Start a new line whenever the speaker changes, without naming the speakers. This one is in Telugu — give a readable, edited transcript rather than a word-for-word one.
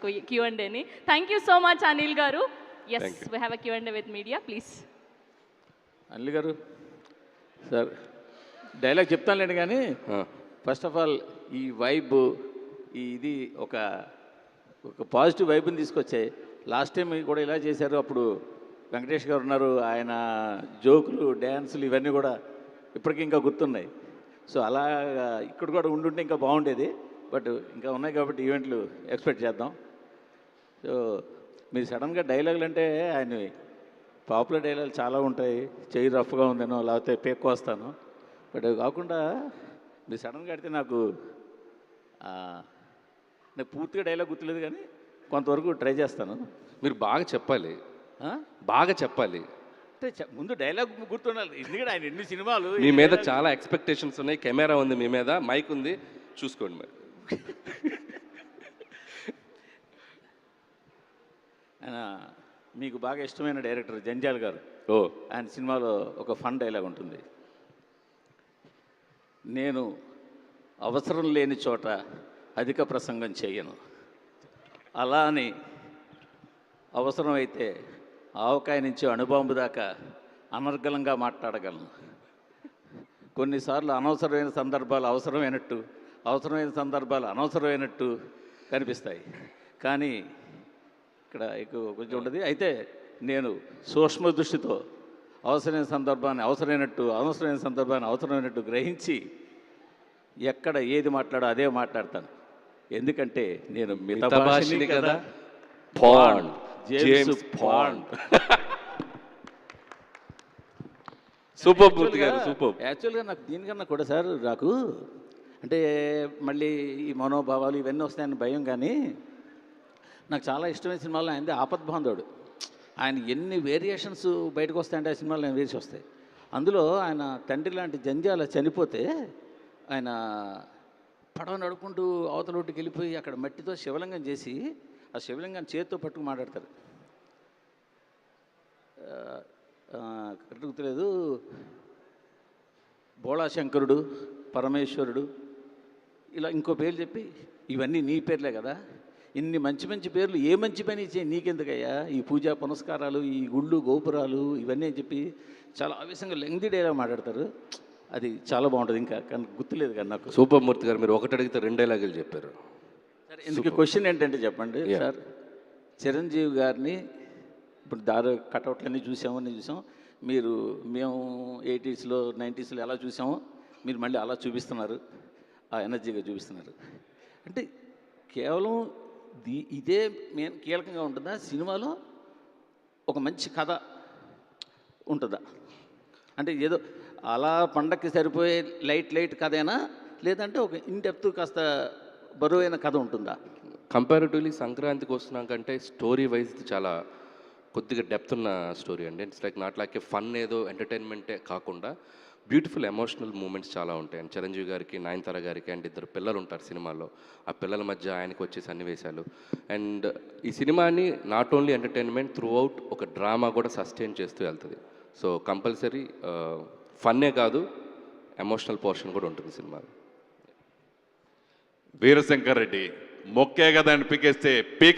Q&A. Thank you so much, Anil Garu. Yes,
Thank you.
we have a Q&A with media, please.
Anil గారు సార్ డైలాగ్ చెప్తానులేండి కానీ ఫస్ట్ ఆఫ్ ఆల్ ఈ వైబ్ ఇది ఒక పాజిటివ్ వైబ్ని తీసుకొచ్చాయి. లాస్ట్ టైం కూడా ఇలా చేశారు, అప్పుడు వెంకటేష్ గారు ఉన్నారు, ఆయన జోకులు డ్యాన్సులు ఇవన్నీ కూడా ఇప్పటికీ ఇంకా గుర్తున్నాయి. సో అలా ఇక్కడ కూడా ఉండుంటే ఇంకా బాగుండేది, బట్ ఇంకా ఉన్నాయి కాబట్టి ఈవెంట్లు ఎక్స్పెక్ట్ చేద్దాం. సో మీరు సడన్గా డైలాగులు అంటే ఆయన పాపులర్ డైలాగులు చాలా ఉంటాయి, చెయ్యి రఫ్గా ఉందనో లేకపోతే పేక్కు వస్తాను, బట్ అవి కాకుండా మీరు సడన్గా అడితే నాకు పూర్తిగా డైలాగ్ గుర్తులేదు కానీ కొంతవరకు ట్రై చేస్తాను.
మీరు బాగా చెప్పాలి, బాగా చెప్పాలి.
అంటే ముందు డైలాగ్ గుర్తుండాలి, ఎందుకంటే ఆయన ఎన్ని సినిమాలు.
మీ మీద చాలా ఎక్స్పెక్టేషన్స్ ఉన్నాయి, కెమెరా ఉంది మీ మీద, మైక్ ఉంది, చూసుకోండి మరి.
ఆయన మీకు బాగా ఇష్టమైన డైరెక్టర్ జంజాల్ గారు. ఆయన సినిమాలో ఒక ఫన్ డైలాగ్ ఉంటుంది, నేను అవసరం లేని చోట అధిక ప్రసంగం చేయను, అలా అని అవసరమైతే ఆవకాయ నుంచి అణుబాంబు దాకా అనర్గళంగా మాట్లాడగలను. కొన్నిసార్లు అనవసరమైన సందర్భాలు అవసరమైనట్టు, అవసరమైన సందర్భాలు అనవసరమైనట్టు కనిపిస్తాయి, కానీ ఇక్కడ ఎక్కువ కొంచెం ఉంటుంది. అయితే నేను సూక్ష్మ దృష్టితో అవసరమైన సందర్భాన్ని అవసరమైనట్టు, అవసరమైన సందర్భాన్ని అవసరమైనట్టు గ్రహించి ఎక్కడ ఏది మాట్లాడో అదే మాట్లాడతాను, ఎందుకంటే నేను మితభాషిని కదా.
Bond,
James
bond. సూపర్ పూర్తి గారు, సూపర్.
యాక్చువల్గా నాకు దీనికన్నా కూడా సార్, నాకు అంటే మళ్ళీ ఈ మనోభావాలు ఇవన్నీ వస్తాయని భయం, కానీ నాకు చాలా ఇష్టమైన సినిమాలో ఆయనది ఆపద్బాంధవుడు. ఆయన ఎన్ని వేరియేషన్స్ బయటకు వస్తాయంటే ఆ సినిమాలో ఆయన వేసి వస్తాయి. అందులో ఆయన తండ్రి లాంటి జంజాల చనిపోతే ఆయన పడవ నడుపుకుంటూ అవతల ఒడ్డుకి వెళ్ళిపోయి అక్కడ మట్టితో శివలింగం చేసి ఆ శివలింగాన్ని చేతితో పట్టుకు మాట్లాడతారు. కరెక్ట్ గుర్తులేదు, బోళాశంకరుడు, పరమేశ్వరుడు, ఇలా ఇంకో పేర్లు చెప్పి ఇవన్నీ నీ పేర్లే కదా, ఇన్ని మంచి మంచి పేర్లు ఏ మంచి పని చేయి నీకెందుకయ్యా, ఈ పూజా పునస్కారాలు, ఈ గుళ్ళు గోపురాలు ఇవన్నీ అని చెప్పి చాలా ఆవేశంగా లెంగ్ది డైలాగ్ మాట్లాడతారు. అది చాలా బాగుంటుంది, ఇంకా కానీ గుర్తులేదు కానీ నాకు.
సూపర్ మూర్తి గారు, మీరు ఒకటి అడిగితే 2 డైలాగులు చెప్పారు.
సరే, ఇందుకు క్వశ్చన్ ఏంటంటే చెప్పండి సార్, చిరంజీవి గారిని ఇప్పుడు దారి కటౌట్లన్నీ చూసాము, అన్నీ చూసాం, మేము 80s, 90s ఎలా చూసామో మీరు మళ్ళీ అలా చూపిస్తున్నారు, ఆ ఎనర్జీగా చూపిస్తున్నారు. అంటే కేవలం ఇదే మెయిన్ కీలకంగా ఉంటుందా సినిమాలో, ఒక మంచి కథ ఉంటుందా, అంటే ఏదో అలా పండక్కి సరిపోయే లైట్ కథైనా, లేదంటే ఒక ఇన్ డెప్త్ కాస్త బరువైన కథ ఉంటుందా?
కంపారిటివ్లీ సంక్రాంతికి వస్తున్నాకంటే స్టోరీ వైజ్ చాలా కొద్దిగా డెప్త్ ఉన్న స్టోరీ అండి. It's like not like A fun ఏదో ఎంటర్టైన్మెంటే కాకుండా బ్యూటిఫుల్ ఎమోషనల్ మూమెంట్స్ చాలా ఉంటాయి. అండ్ చిరంజీవి గారికి, నయనతార గారికి అండ్ 2 పిల్లలు ఉంటారు సినిమాలో, ఆ పిల్లల మధ్య ఆయనకు వచ్చే సన్నివేశాలు. అండ్ ఈ సినిమాని not only entertainment through out ఒక డ్రామా కూడా సస్టైన్ చేస్తూ వెళ్తుంది. సో కంపల్సరీ ఫన్నే కాదు, ఎమోషనల్ పోర్షన్ కూడా ఉంటుంది సినిమాలో.
వీరశంకర్ రెడ్డి మొక్కే కదా అని పీకేస్తే